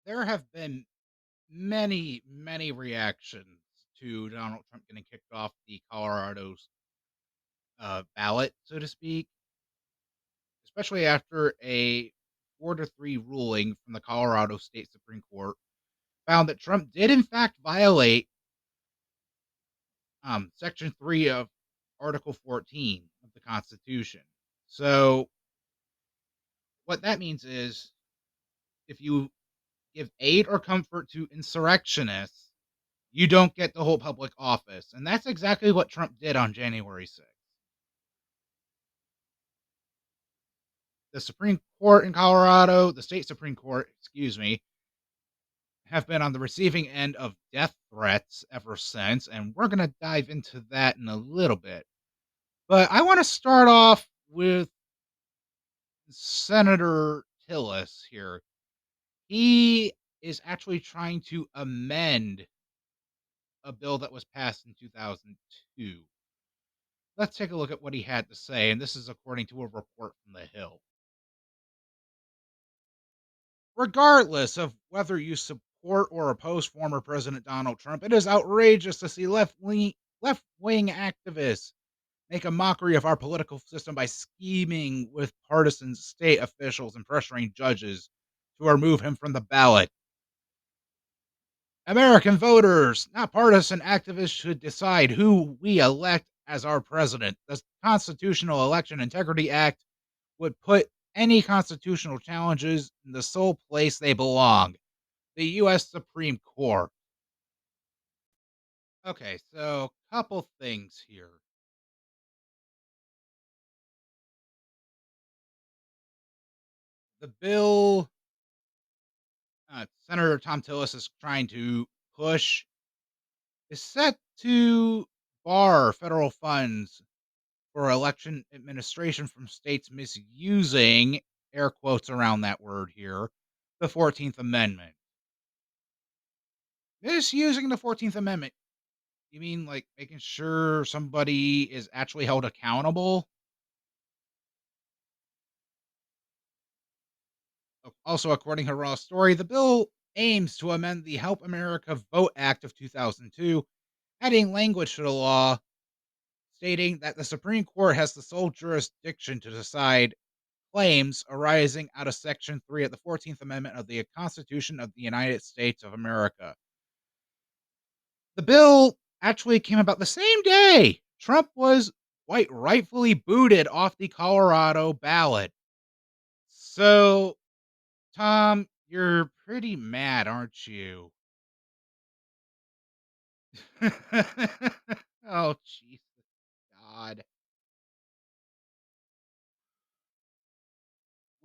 There have been many, many reactions to Donald Trump getting kicked off the Colorado's ballot, so to speak, especially after a 4-3 ruling from the Colorado State Supreme Court found that Trump did, in fact, violate Section 3 of Article 14 of the Constitution. So, what that means is if you give aid or comfort to insurrectionists, you don't get to hold public office. And that's exactly what Trump did on January 6th. The Supreme Court in Colorado, the state Supreme Court, excuse me, have been on the receiving end of death threats ever since. And we're going to dive into that in a little bit. But I want to start off with Senator Tillis here. He is actually trying to amend a bill that was passed in 2002. Let's take a look at what he had to say, and this is according to a report from The Hill. Regardless of whether you support or oppose former President Donald Trump, it is outrageous to see left-wing activists make a mockery of our political system by scheming with partisan state officials and pressuring judges to remove him from the ballot. American voters, not partisan activists, should decide who we elect as our president. The Constitutional Election Integrity Act would put any constitutional challenges in the sole place they belong, the U.S. Supreme Court. Okay, so couple things here. The bill Senator Thom Tillis is trying to push is set to bar federal funds for election administration from states misusing, air quotes around that word here, the 14th Amendment. Misusing the 14th Amendment. You mean like making sure somebody is actually held accountable? Also, according to Raw Story, the bill aims to amend the Help America Vote Act of 2002, adding language to the law stating that the Supreme Court has the sole jurisdiction to decide claims arising out of Section 3 of the 14th Amendment of the Constitution of the United States of America. The bill actually came about the same day Trump was quite rightfully booted off the Colorado ballot. So, Tom, you're pretty mad, aren't you? Oh, Jesus God.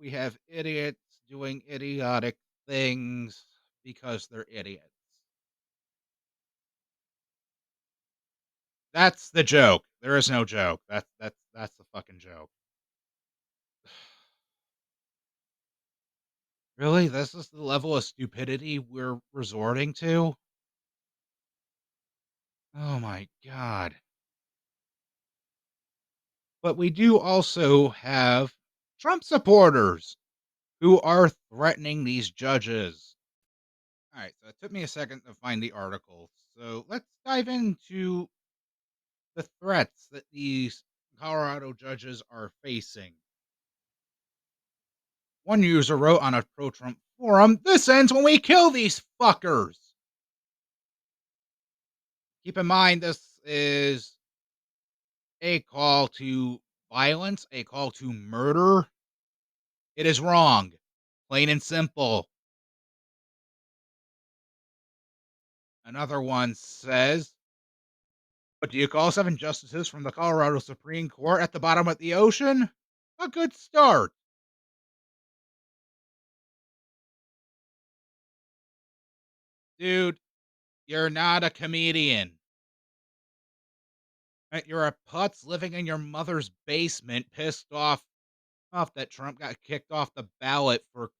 We have idiots doing idiotic things because they're idiots. That's the joke. There is no joke. That's the fucking joke. Really? This is the level of stupidity we're resorting to? Oh my god. But we do also have Trump supporters who are threatening these judges. All right, so it took me a second to find the article. So let's dive into the threats that these Colorado judges are facing. One user wrote on a pro Trump forum, "This ends when we kill these fuckers." Keep in mind, this is a call to violence, a call to murder. It is wrong, plain and simple. Another one says, "What do you call 7 justices from the Colorado Supreme Court at the bottom of the ocean? A good start." Dude, you're not a comedian. You're a putz living in your mother's basement, pissed off that Trump got kicked off the ballot for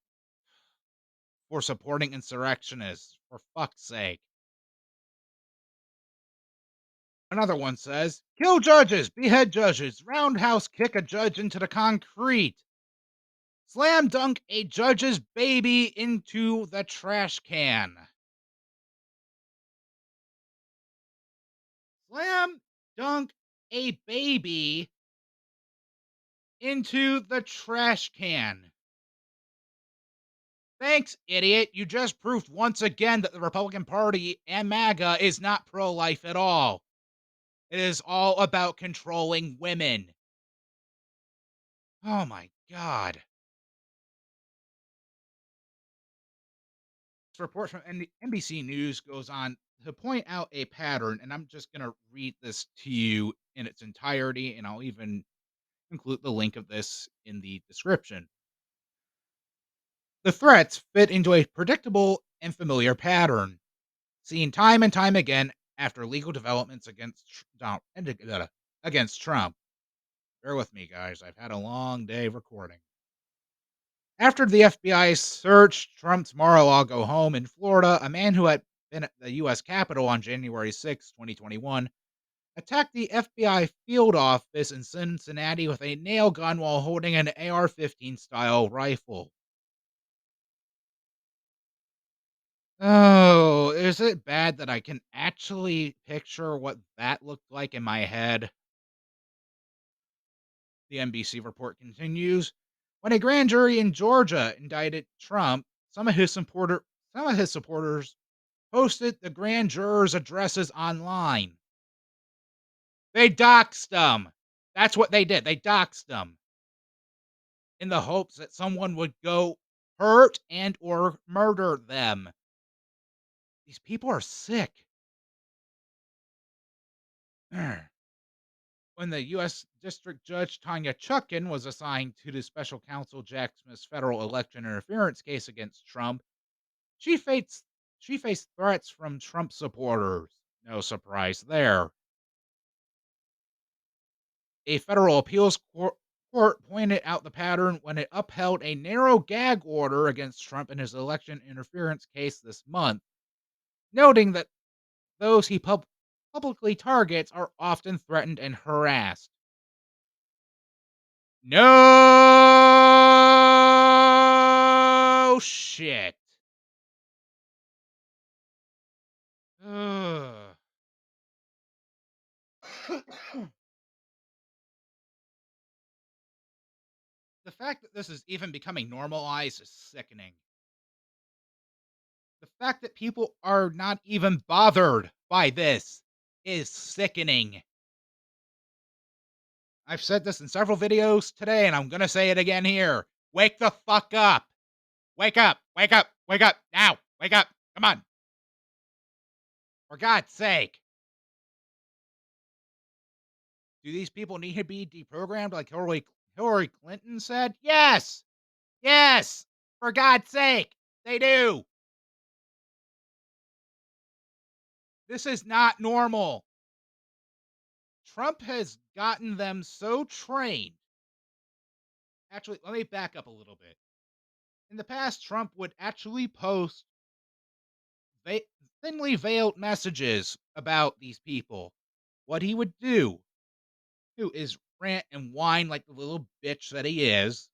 supporting insurrectionists. For fuck's sake. Another one says, "Kill judges, behead judges, roundhouse kick a judge into the concrete. Slam dunk a judge's baby into the trash can. Slam dunk a baby into the trash can. Thanks, idiot. You just proved once again that the Republican Party and MAGA is not pro life at all. It is all about controlling women. Oh my God. This report from NBC News goes on to point out a pattern, and I'm just going to read this to you in its entirety, and I'll even include the link of this in the description. The threats fit into a predictable and familiar pattern, seen time and time again after legal developments against Trump. Bear with me, guys. I've had a long day recording. After the FBI searched Trump's Mar-a-Lago home in Florida, a man who had been at the U.S. Capitol on January 6, 2021, attacked the FBI field office in Cincinnati with a nail gun while holding an AR-15 style rifle. Oh, is it bad that I can actually picture what that looked like in my head? The NBC report continues. When a grand jury in Georgia indicted Trump, some of his supporters posted the grand jurors' addresses online. They doxed them. That's what they did. They doxed them in the hopes that someone would go hurt and or murder them. These people are sick. When the U.S. District Judge Tanya Chutkin was assigned to the special counsel Jack Smith's federal election interference case against Trump, she faced she faced threats from Trump supporters. No surprise there. A federal appeals court pointed out the pattern when it upheld a narrow gag order against Trump in his election interference case this month, noting that those he publicly targets are often threatened and harassed. No shit. Ugh. The fact that this is even becoming normalized is sickening. The fact that people are not even bothered by this is sickening. I've said this in several videos today, and I'm gonna say it again here. Wake the fuck up. Wake up. Wake up. Wake up. Now. Wake up. Come on. For God's sake. Do these people need to be deprogrammed like Hillary Clinton said? Yes. Yes. For God's sake. They do. This is not normal. Trump has gotten them so trained. Actually, let me back up a little bit. In the past, Trump would actually post va- thinly veiled messages about these people. What he would do is rant and whine like the little bitch that he is,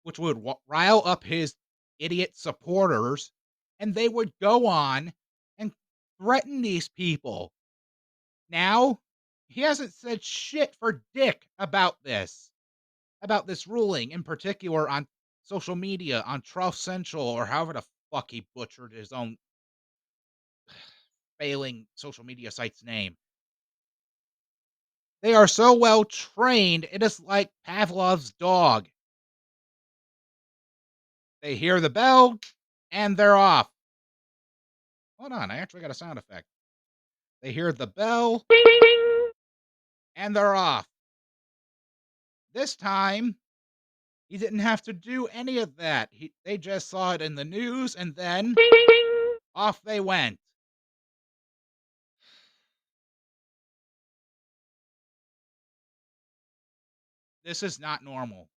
which would rile up his idiot supporters, and they would go on and threaten these people. Now, he hasn't said shit for dick about this ruling, in particular on social media, on Truth Central, or however the fuck he butchered his own failing social media site's name. They are so well trained, it is like Pavlov's dog. They hear the bell and they're off. Hold on, I actually got a sound effect. They hear the bell and they're off. This time, he didn't have to do any of that. They just saw it in the news and then off they went. This is not normal.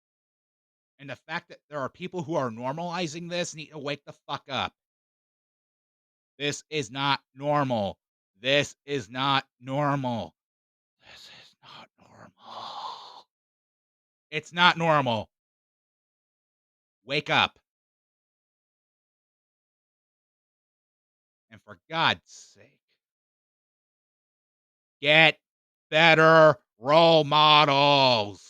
And the fact that there are people who are normalizing this need to wake the fuck up. This is not normal. This is not normal. This is not normal. It's not normal. Wake up. And for God's sake, get better role models.